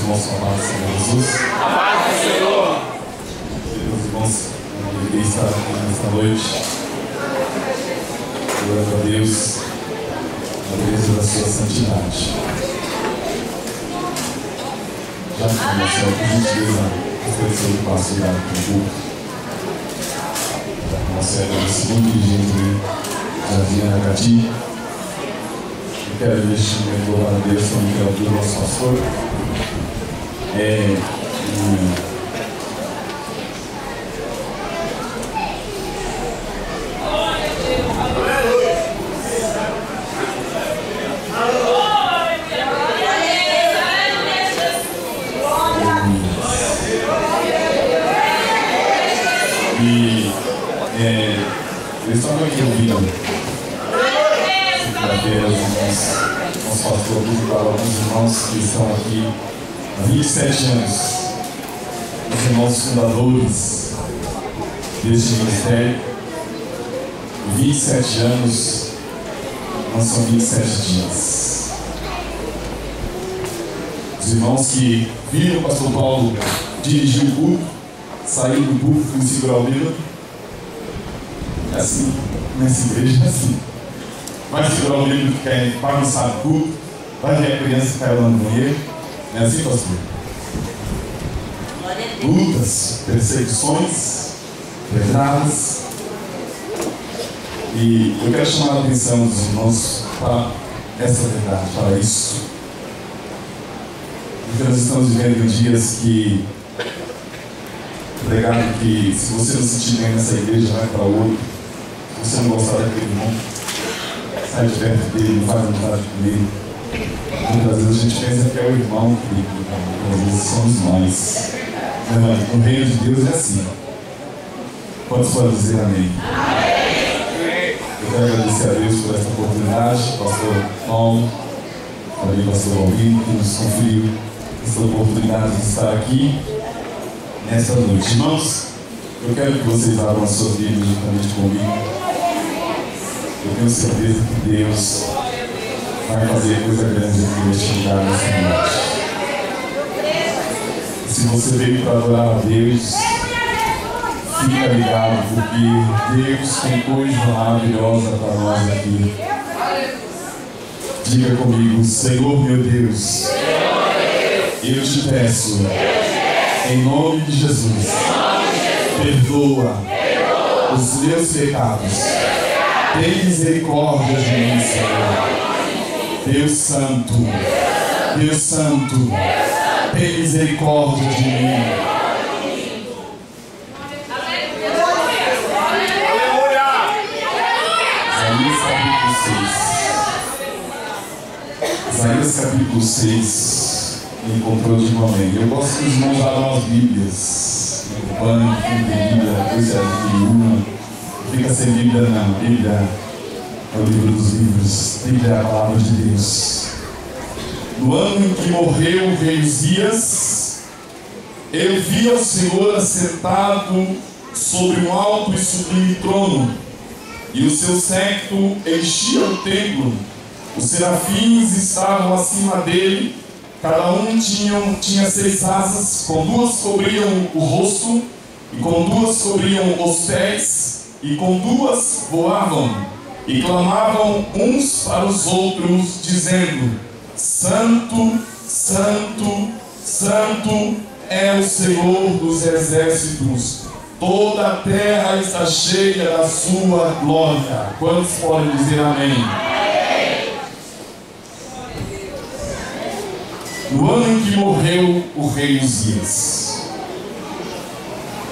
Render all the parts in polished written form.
irmãos com a paz do Senhor Jesus. A paz do Senhor. Meus irmãos, eu queria estar aqui nesta noite, glória a Deus, a beleza da sua santidade. Já que começou a gentileza, ofereceu o passo dado com o culto. Nossa era o segundo dirigente Jardim Aracati. Eu quero neste momento louvar a Deus também pela vida do nosso pastor. Eles estão aqui ouvindo. Segunda-feira, nosso pastor visitar alguns irmãos que estão aqui há 27 anos. Os irmãos fundadores deste ministério. 27 anos, não são 27 dias. Os irmãos que viram o pastor Paulo dirigir o culto, sair do culto e segurar o dedo. É assim, nessa igreja é assim. Vai segurar o livro que quer bagunçar o culto, vai ver a criança que caiu lá no banheiro. É assim, pastor? Lutas, perseguições, pedradas. E eu quero chamar a atenção dos irmãos para essa verdade, para isso. Porque nós estamos vivendo dias que, pregado que se você não se sentir bem nessa igreja, vai para outro. Se você não gostar daquele irmão, sai de perto dele, não faz vontade comigo. Muitas vezes a gente pensa que é o irmão que às vezes somos nós. Mas no reino de Deus é assim. Pode só dizer amém. Eu quero agradecer a Deus por essa oportunidade, pastor Paulo, também pastor Alvino, que nos conferiu essa oportunidade de estar aqui nesta noite. Irmãos, eu quero que vocês abram as suas Bíblias juntamente comigo. Eu tenho certeza que Deus vai fazer coisa grande aqui neste lugar nessa noite. Se você veio para adorar a Deus, fica ligado, porque Deus tem coisa maravilhosa para nós aqui. Diga comigo: Senhor meu Deus, eu te peço, em nome de Jesus, perdoa os meus pecados. Tem misericórdia de mim, Senhor. Deus Santo, Deus Santo, tem misericórdia de mim. Isaías capítulo 6, encontrou de uma mãe. Eu gosto que os irmãos abram as Bíblias. No banco, tem Bíblia, depois é uma. Fica sem Bíblia, não. Bíblia é o livro dos livros. Bíblia é a palavra de Deus. No ano em que morreu o rei Uzias, eu vi ao Senhor assentado sobre um alto e sublime trono, e o seu séquito enchia o templo. Os serafins estavam acima dele, cada um tinha 6 asas, com 2 cobriam o rosto, e com 2 cobriam os pés, e com 2 voavam, e clamavam uns para os outros, dizendo: Santo, Santo, Santo é o Senhor dos exércitos, toda a terra está cheia da sua glória. Quantos podem dizer amém? No ano em que morreu o rei Uzias.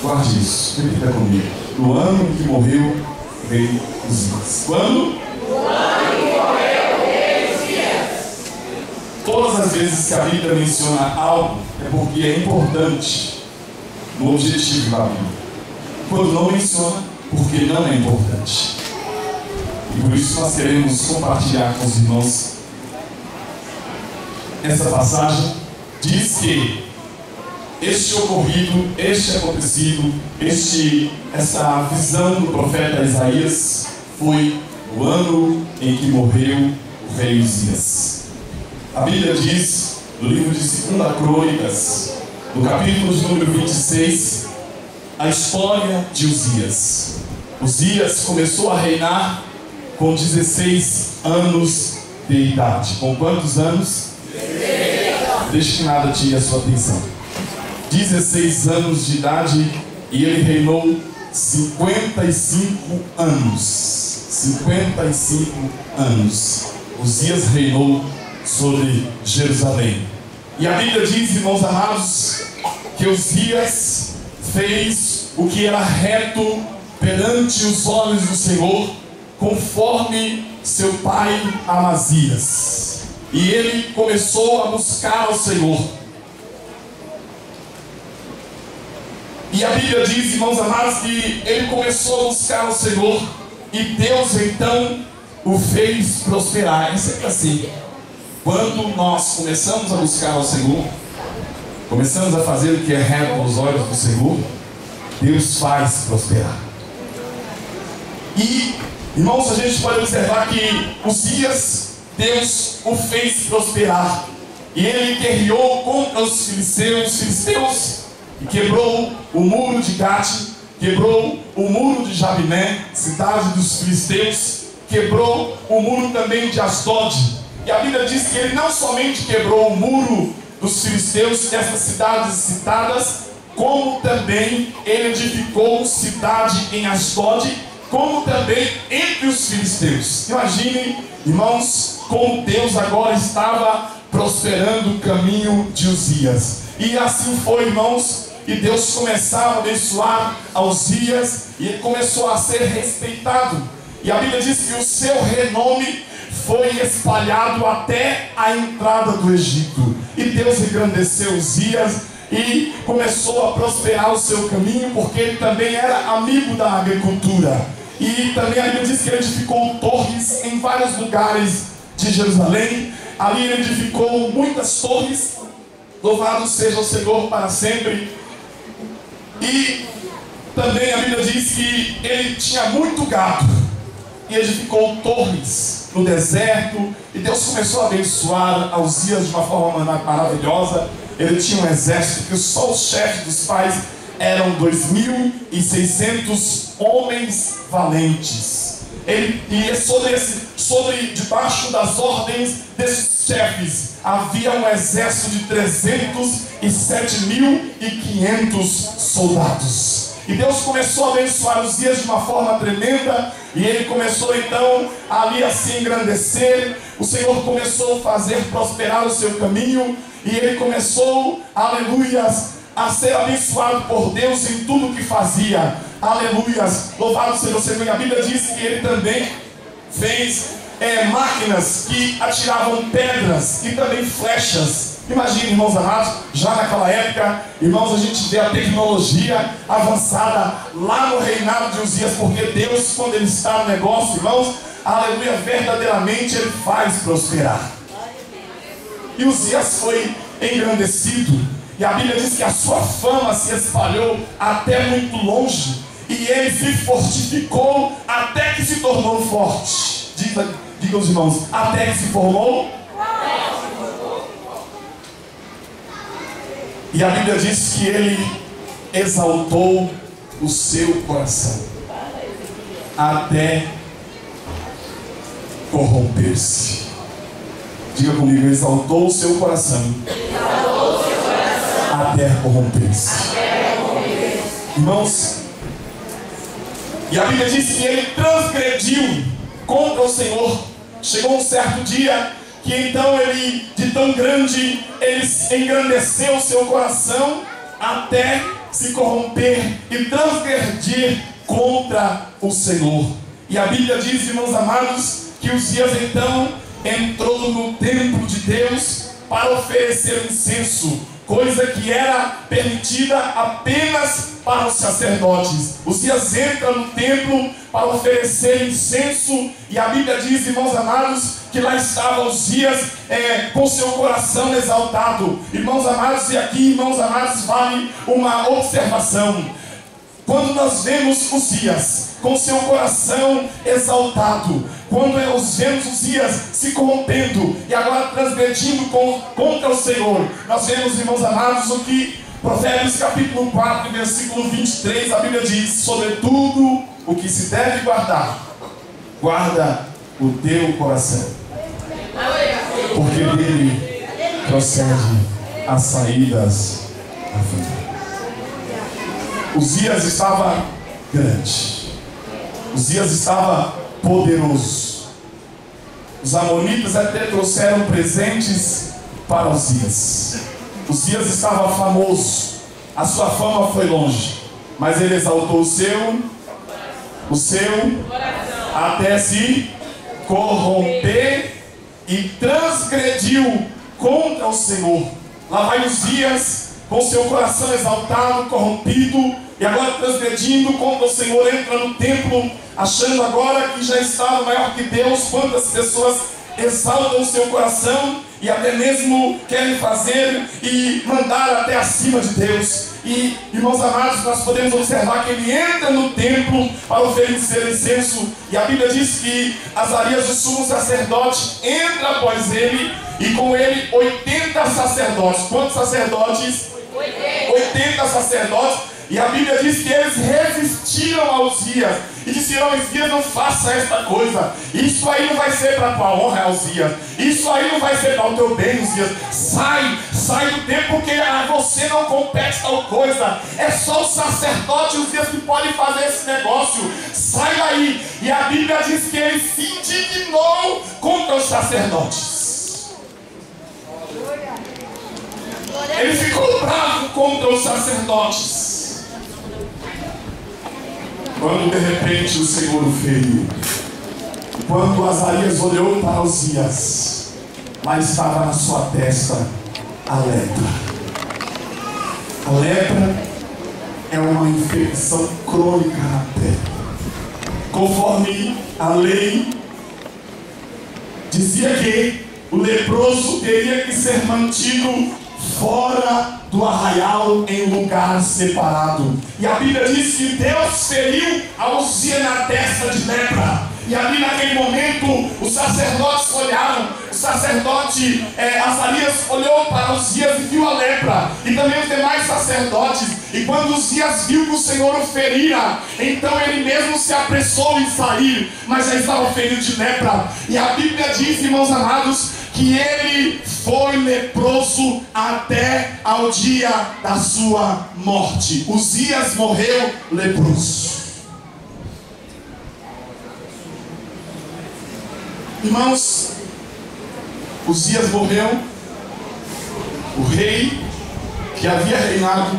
Guarde isso, repita comigo. No ano em que morreu o rei Uzias. Quando? No ano em que morreu o rei Uzias. Todas as vezes que a Bíblia menciona algo, é porque é importante no objetivo da Bíblia. Quando não menciona, porque não é importante. E por isso nós queremos compartilhar com os irmãos. Essa passagem diz que este ocorrido, este acontecido, essa visão do profeta Isaías foi o ano em que morreu o rei Uzias. A Bíblia diz, do livro de 2 Crônicas, no capítulo de número 26, a história de Uzias. Uzias começou a reinar com 16 anos de idade. Com quantos anos? 16. Deixa que nada tire a sua atenção. 16 anos de idade, e ele reinou 55 anos. 55 anos. Uzias reinou sobre Jerusalém. E a Bíblia diz, irmãos amados, que Uzias fez o que era reto perante os olhos do Senhor, conforme seu pai Amazias. E ele começou a buscar ao Senhor. E a Bíblia diz, irmãos amados, que ele começou a buscar ao Senhor, e Deus então o fez prosperar. É sempre assim. Quando nós começamos a buscar ao Senhor, começamos a fazer o que é reto aos olhos do Senhor, Deus faz prosperar. E, irmãos, a gente pode observar que Uzias, Deus o fez prosperar. E ele guerreou contra os filisteus, e quebrou o muro de Gate, quebrou o muro de Jabiné, cidade dos filisteus, quebrou o muro também de Asdod. E a Bíblia diz que ele não somente quebrou o muro dos filisteus, dessas cidades citadas, como também ele edificou cidade em Asdod, como também entre os filisteus. Imaginem, irmãos, como Deus agora estava prosperando o caminho de Uzias. E assim foi, irmãos, e Deus começava a abençoar a Uzias, e ele começou a ser respeitado. E a Bíblia diz que o seu renome foi espalhado até a entrada do Egito. E Deus engrandeceu Uzias e começou a prosperar o seu caminho, porque ele também era amigo da agricultura. E também a Bíblia diz que ele edificou torres em vários lugares de Jerusalém. Ali ele edificou muitas torres. Louvado seja o Senhor para sempre. E também a Bíblia diz que ele tinha muito gado, e edificou torres no deserto. E Deus começou a abençoar a Uzias de uma forma maravilhosa. Ele tinha um exército que só os chefes dos pais eram 2.600 homens valentes. Debaixo das ordens desses chefes havia um exército de 307.500 soldados. E Deus começou a abençoar Uzias de uma forma tremenda. E ele começou então ali a se engrandecer. O Senhor começou a fazer prosperar o seu caminho. E ele começou, aleluias, a ser abençoado por Deus em tudo que fazia. Aleluias, louvado seja o Senhor. E a Bíblia diz que ele também fez máquinas que atiravam pedras e também flechas. Imagine, irmãos amados, já naquela época, irmãos, a gente vê a tecnologia avançada lá no reinado de Uzias, porque Deus, quando ele está no negócio, irmãos, aleluia, verdadeiramente ele faz prosperar. E Uzias foi engrandecido, e a Bíblia diz que a sua fama se espalhou até muito longe, e ele se fortificou até que se tornou forte. Diga os irmãos, até que se formou. E a Bíblia diz que ele exaltou o seu coração até corromper-se. Diga comigo, exaltou o seu coração até corromper-se. Irmãos, e a Bíblia diz que ele transgrediu contra o Senhor. Chegou um certo dia que então ele, de tão grande, ele engrandeceu o seu coração até se corromper e transgredir contra o Senhor. E a Bíblia diz, irmãos amados, que Uzias então entrou no templo de Deus para oferecer incenso, coisa que era permitida apenas para os sacerdotes. Uzias entra no templo para oferecer incenso, e a Bíblia diz, irmãos amados, que lá estava Uzias com seu coração exaltado. Irmãos amados, e aqui, irmãos amados, vale uma observação. Quando nós vemos Uzias com seu coração exaltado, quando nós vemos Uzias se corrompendo e agora transgredindo contra o Senhor, nós vemos, irmãos amados, o que Provérbios capítulo 4, versículo 23, a Bíblia diz: sobretudo o que se deve guardar, guarda o teu coração, porque dele procede as saídas da vida. Uzias estava grande, Uzias estava poderoso. Os amonitas até trouxeram presentes para Uzias. Uzias estava famoso, a sua fama foi longe, mas ele exaltou o seu até se corromper e transgrediu contra o Senhor. Lá vai Uzias com seu coração exaltado, corrompido, e agora transgredindo contra o Senhor, entra no templo, achando agora que já estava maior que Deus. Quantas pessoas exaltam o seu coração e até mesmo querem fazer e mandar até acima de Deus. E, irmãos amados, nós podemos observar que ele entra no templo para oferecer incenso, e a Bíblia diz que Azarias, o sumo sacerdote, entra após ele, e com ele 80 sacerdotes. Quantos sacerdotes? 80 sacerdotes. E a Bíblia diz que eles resistiram a Uzias e disseram: Uzias, não faça esta coisa, isso aí não vai ser para a tua honra, Uzias, isso aí não vai ser para o teu bem, Uzias, sai do templo, porque a você não compete tal coisa, é só o sacerdote, Uzias, que pode fazer esse negócio, sai daí. E a Bíblia diz que ele se indignou contra os sacerdotes, ele ficou bravo contra os sacerdotes. Quando de repente o Senhor o feriu, quando Azarias olhou para Uzias, lá estava na sua testa a lepra. A lepra é uma infecção crônica na pele. Conforme a lei dizia que o leproso teria que ser mantido fora do arraial, em lugar separado. E a Bíblia diz que Deus feriu a Uzias na testa de lepra. E ali naquele momento os sacerdotes olharam. O sacerdote Azarias olhou para Uzias e viu a lepra, e também os demais sacerdotes. E quando Uzias viu que o Senhor o ferira, então ele mesmo se apressou em sair, mas já estava ferido de lepra. E a Bíblia diz, irmãos amados, que ele foi leproso até ao dia da sua morte. Uzias morreu leproso. Irmãos, Uzias morreu, o rei que havia reinado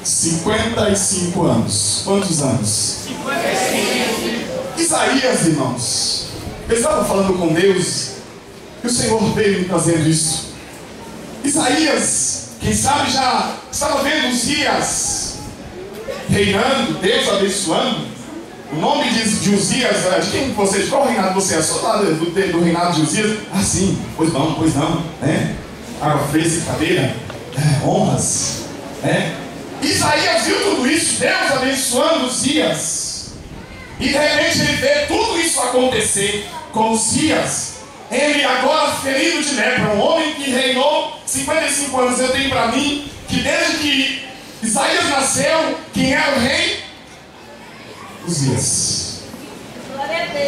55 anos. Quantos anos? 55. Isaías, irmãos, eu estava falando com Deus, e o Senhor veio me trazendo isso. Isaías, quem sabe já estava vendo Uzias reinando, Deus abençoando. O nome de Uzias, de quem vocês, qual reinado você é? Só lá do reinado de Uzias? Ah, sim, pois não, né? Água fresca, cadeira, honras, né? Isaías viu tudo isso, Deus abençoando Uzias, e de repente ele vê tudo isso acontecer com Uzias. Ele agora ferido de lepra, um homem que reinou 55 anos. Eu tenho para mim que desde que Isaías nasceu, quem era o rei? Uzias.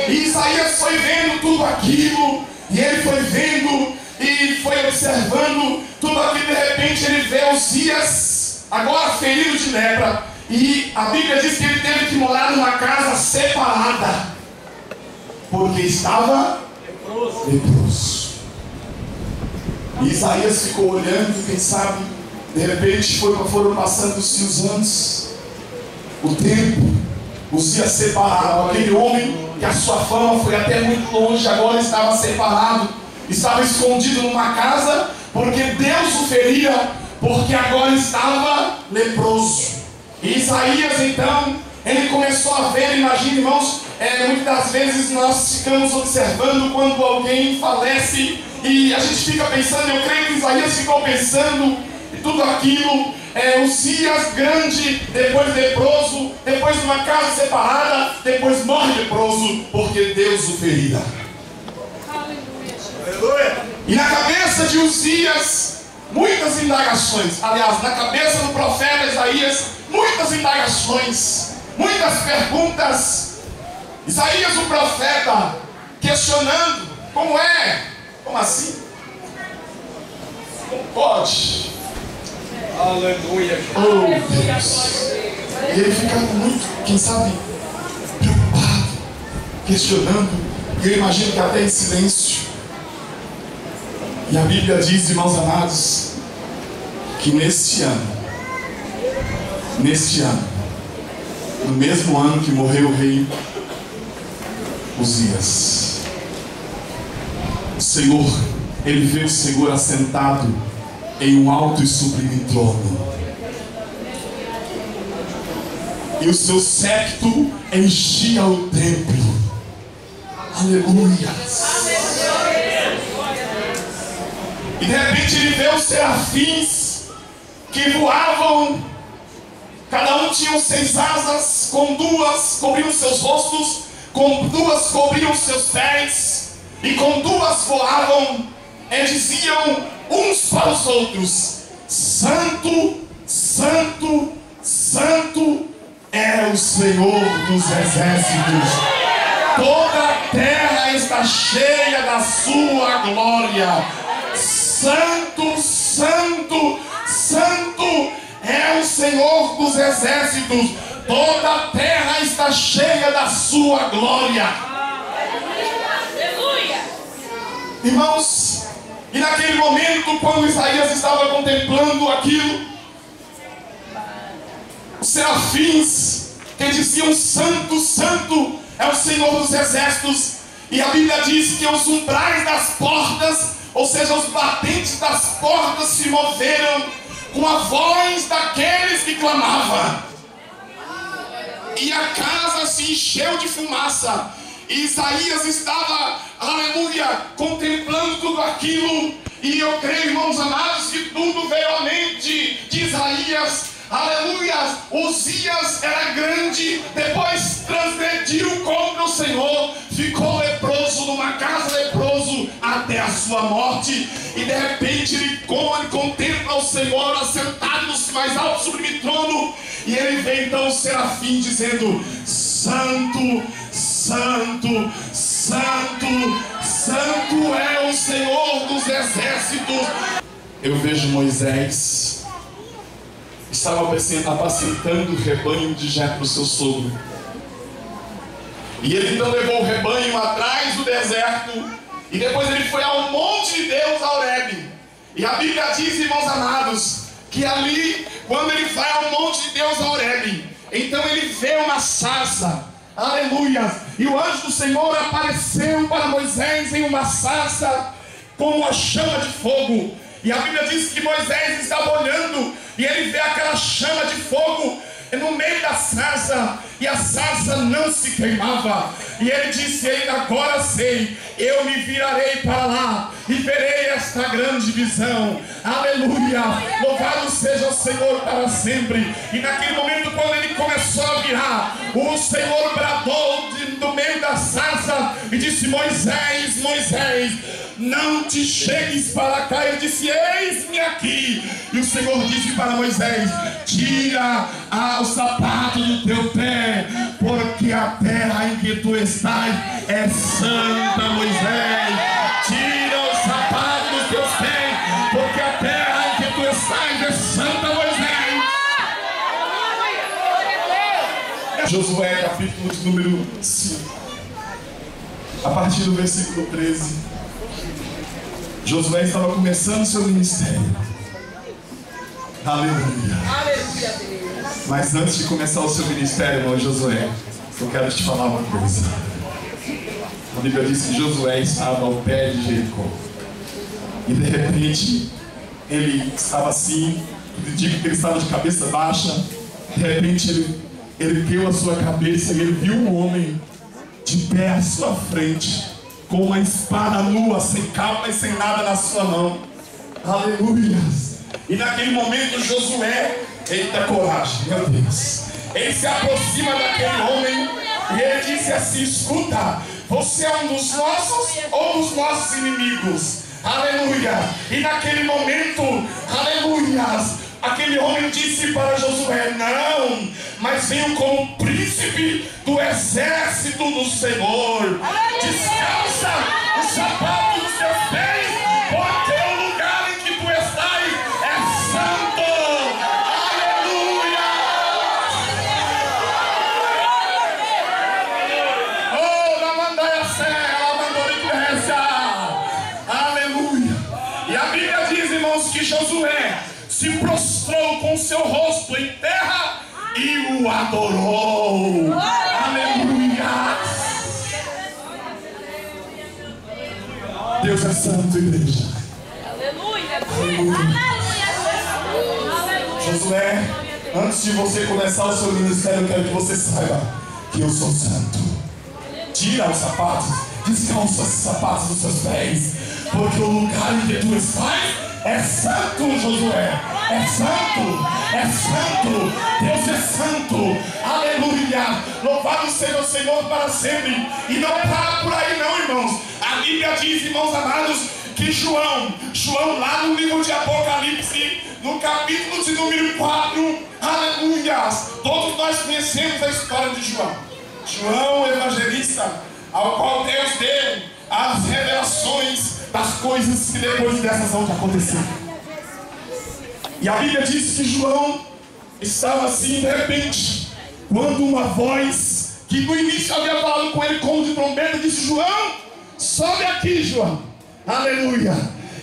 E Isaías foi vendo tudo aquilo, e ele foi vendo e foi observando tudo aquilo. De repente ele vê Uzias agora ferido de lepra, e a Bíblia diz que ele teve que morar numa casa separada, porque estava leproso. E Isaías ficou olhando, quem sabe, de repente foram passando-se os anos, o tempo. Uzias separado, aquele homem que a sua fama foi até muito longe, agora estava separado, estava escondido numa casa, porque Deus o feria, porque agora estava leproso. E Isaías então, ele começou a ver, imagina, irmãos, muitas das vezes nós ficamos observando quando alguém falece, e a gente fica pensando, eu creio que Isaías ficou pensando, e tudo aquilo. Uzias grande, depois leproso, depois numa casa separada, depois morre leproso, porque Deus o feria. Aleluia. E na cabeça de Uzias, muitas indagações. Aliás, na cabeça do profeta Isaías, muitas indagações, muitas perguntas. Isaías, o profeta, questionando: como é? Como assim? Como pode? Aleluia. Oh, Deus. E ele fica muito, quem sabe, preocupado, questionando. E eu imagino que até em silêncio. E a Bíblia diz, irmãos amados, que neste ano, no mesmo ano que morreu o rei Uzias, o Senhor, ele vê o Senhor assentado em um alto e sublime trono, e o seu séquito enchia o templo. Aleluia. E de repente ele vê os serafins que voavam, cada um tinha 6 asas, com 2 cobriam seus rostos, com 2 cobriam seus pés, e com 2 voavam, e diziam uns para os outros: Santo, Santo, Santo é o Senhor dos exércitos, toda a terra está cheia da sua glória. Santo, Santo, Santo é o Senhor dos exércitos, toda a terra está cheia da sua glória. Aleluia. Irmãos, e naquele momento, quando Isaías estava contemplando aquilo, os serafins que diziam: Santo, Santo é o Senhor dos exércitos, e a Bíblia diz que os umbrais das portas, ou seja, os batentes das portas, se moveram com a voz daqueles que clamavam, e a casa se encheu de fumaça. E Isaías estava, aleluia, contemplando tudo aquilo. E eu creio, irmãos amados, que tudo veio à mente de Isaías. Aleluia. Uzias era grande, depois transgrediu contra o Senhor, ficou leproso, numa casa leproso até a sua morte. E de repente ele contempla o Senhor assentado no mais alto sublime trono, e ele vê então o serafim dizendo: Santo, Santo, Santo, Santo é o Senhor dos exércitos. Eu vejo Moisés, estava apacentando o rebanho de Jetro, seu sogro. E ele então levou o rebanho atrás do deserto, e depois ele foi ao monte de Deus, a Horebe. E a Bíblia diz, irmãos amados, que ali, quando ele vai ao monte de Deus, a Horebe, então ele vê uma sarça. Aleluia. E o anjo do Senhor apareceu para Moisés em uma sarça com uma chama de fogo. E a Bíblia diz que Moisés estava olhando, e ele vê aquela chama de fogo no meio da sarça, e a sarça não se queimava. E ele disse: agora sei, eu me virarei para lá e verei esta grande visão. Aleluia, louvado seja o Senhor para sempre. E naquele momento, quando ele começou a virar, o Senhor bradou do meio da sarça e disse: Moisés, Moisés, não te chegues para cá. Ele disse: eis-me aqui. E o Senhor disse para Moisés: tira o sapato do teu pé, porque a terra em que tu estás é santa. Moisés, tira o sapato dos teus pés, porque a terra em que tu estás é santa. Moisés. Josué, capítulo de número 5, a partir do versículo 13. Josué estava começando seu ministério. Aleluia. Mas antes de começar o seu ministério, irmão Josué, eu quero te falar uma coisa. A Bíblia diz que Josué estava ao pé de Jericó, e de repente ele estava assim, digo que ele estava de cabeça baixa. De repente ele ergueu a sua cabeça e ele viu um homem de pé à sua frente, com uma espada nua, sem capa e sem nada na sua mão. Aleluia. E naquele momento Josué, eita coragem, meu Deus, ele se aproxima daquele homem e ele disse assim: escuta, você é um dos nossos ou dos nossos inimigos? Aleluia. E naquele momento, aleluia, aquele homem disse para Josué: não, mas venho como príncipe do exército do Senhor. Descalça os sapatos dos seus pés, porque o lugar em que tu estás é santo. Aleluia. Oh, la mandaia serra, aleluia. E a Bíblia diz, irmãos, que Josué se prostrou com seu rosto em terra e o adorou. Aleluia. Deus é santo, igreja. Aleluia. Josué, antes de você começar o seu ministério, eu quero que você saiba que eu sou santo. Tira os sapatos, descalça os sapatos dos seus pés, porque o lugar em que tu estás é santo, Josué. É santo, é santo. Deus é santo. Aleluia. Louvado seja o Senhor para sempre. E não para por aí não, irmãos. A Bíblia diz, irmãos amados, que João lá no livro de Apocalipse, no capítulo de número 4, aleluia, todos nós conhecemos a história de João evangelista, ao qual Deus deu as revelações das coisas que depois dessas vão acontecer. E a Bíblia diz que João estava assim, de repente, quando uma voz que no início havia falado com ele como de trombeta disse: João, sobe aqui, João. Aleluia.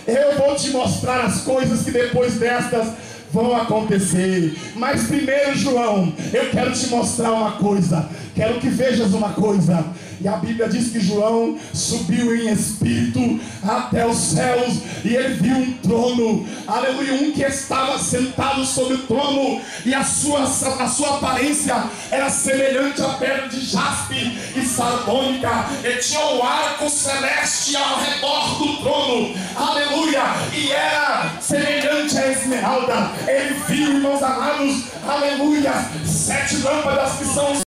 Eu vou te mostrar as coisas que depois destas vão acontecer. Mas primeiro, João, eu quero te mostrar uma coisa. Quero que vejas uma coisa. E a Bíblia diz que João subiu em espírito até os céus e ele viu um trono, aleluia, um que estava sentado sobre o trono, e a sua aparência era semelhante à pedra de jaspe e sardônica, e tinha um arco celeste ao redor do trono, aleluia, e era semelhante à esmeralda. Ele viu, irmãos amados, aleluia, 7 lâmpadas que são os